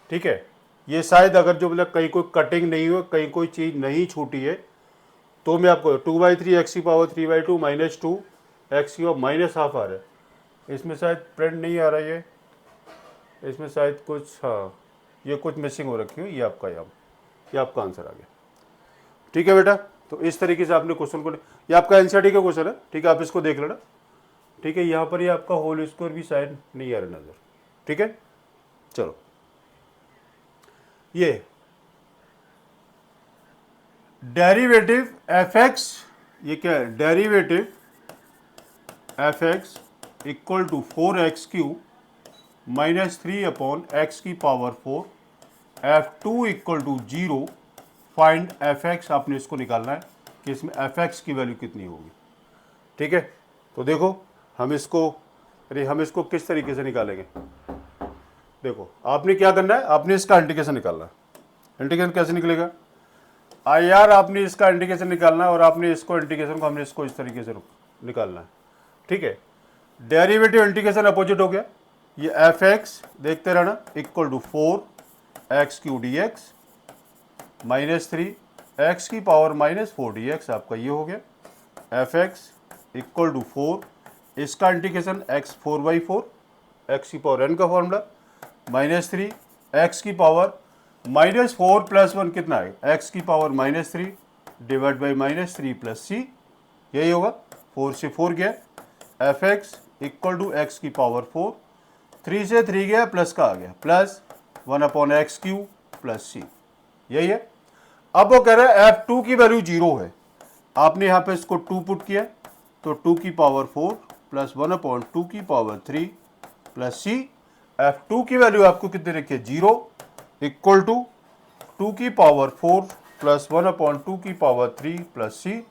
ठीक है। ये शायद अगर जो मतलब कहीं कोई कटिंग नहीं हो, कहीं कोई चीज़ नहीं छूटी है, तो मैं आपको 2/3 x की पावर 3/2 माइनस 2 x की पावर माइनस हाफ आ रहा है। इसमें शायद प्रिंट नहीं आ रहा है, इसमें शायद कुछ, हाँ ये कुछ मिसिंग हो रखी है, ये आपका ये आपका आंसर आ गया, ठीक है बेटा। तो इस तरीके से आपने क्वेश्चन को, ये आपका एनसीईआरटी का क्वेश्चन है, ठीक है, आप इसको देख लेना, ठीक है। यहाँ पर ये आपका होल स्क्वायर भी शायद नहीं आ रहा नजर, ठीक है। चलो, ये डेरिवेटिव एफ एक्स, ये क्या है, derivative f x equal to 4x³ minus 3/x की power 4, f2 equal to 0, find f x. आपने इसको निकालना है कि इसमें एफ एक्स की वैल्यू कितनी होगी, ठीक है। तो देखो हम इसको किस तरीके से निकालेंगे। देखो आपने क्या करना है, आपने इसका इंटीग्रेशन निकालना है। इंटीग्रेशन कैसे निकलेगा, यार आपने इसका इंटीग्रेशन निकालना है, और आपने इसको इंटीग्रेशन को हमने इसको इस तरीके से निकालना है, ठीक है। डेरिवेटिव इंटीग्रेशन अपोजिट हो गया, ये एफ एक्स देखते रहना equal to 4x³ dx minus 3x की पावर माइनस 4 dx, आपका ये हो गया। एफ एक्स इक्वल टू 4, इसका इंटीग्रेशन x 4/4, x की पावर n का फॉर्मूला, माइनस 3x की पावर माइनस 4 प्लस 1 कितना है, x की power minus 3 divide by minus 3 plus c, यही होगा। 4 से 4 गया, f x equal to x की पावर 4, 3 से 3 गया, प्लस का आ गया, प्लस 1/x³ प्लस c, यही है। अब वो कह रहा है f2 की वैल्यू 0 है, आपने यहाँ पे इसको 2 पुट किया, तो 2 की पावर 4 प्लस 1/2 की पावर 3 प्लस c। f2 की वैल्यू आपको कितने रखी है, 0, इक्वल टू 2 की पावर 4 प्लस 1/2 की power 3 plus c।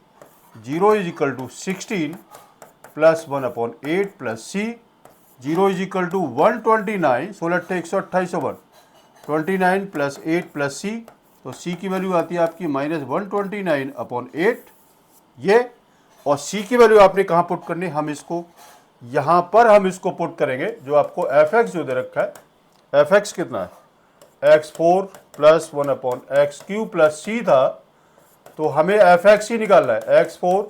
0 is equal to 16 plus 1/8 plus c। 0 is equal to 129, 16 128 1, 29 plus 8 plus c, तो c की वैल्यू आती है आपकी माइनस 129/8, ये। और c की वैल्यू आपने कहाँ पुट करनी, हम इसको यहाँ पर हम इसको पुट करेंगे, जो आपको एफ एक्स जो दे रखा है, एफ एक्स कितना है, x4 plus 1/x³ plus c था, तो हमें एफ एक्स ही निकालना है, x4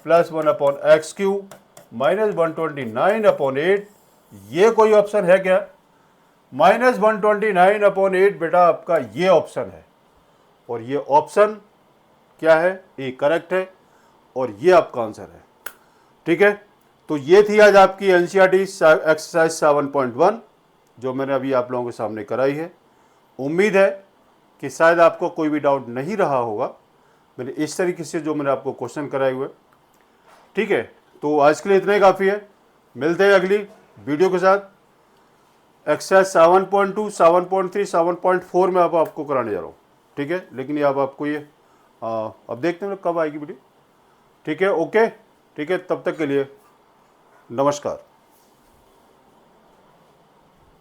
प्लस 1/x³ माइनस 129/8, ये कोई ऑप्शन है क्या, माइनस 129/8 बेटा आपका ये ऑप्शन है, और ये ऑप्शन क्या है, ए करेक्ट है, और ये आपका आंसर है, ठीक है। तो ये थी आज आपकी एनसीईआरटी एक्सरसाइज 7.1 जो मैंने अभी आप लोगों के सामने कराई है। उम्मीद है कि शायद आपको कोई भी डाउट नहीं रहा होगा, मैंने इस तरीके से जो मैंने आपको क्वेश्चन कराए हुए, ठीक है। तो आज के लिए इतना ही काफ़ी है, मिलते हैं अगली वीडियो के साथ। एक्सरसाइज 7.2, 7.3, 7.4 में अब आपको कराने जा रहा हूँ, ठीक है। लेकिन ये अब आपको ये अब देखते हैं कब आएगी वीडियो, ठीक है, ओके, ठीक है। तब तक के लिए नमस्कार।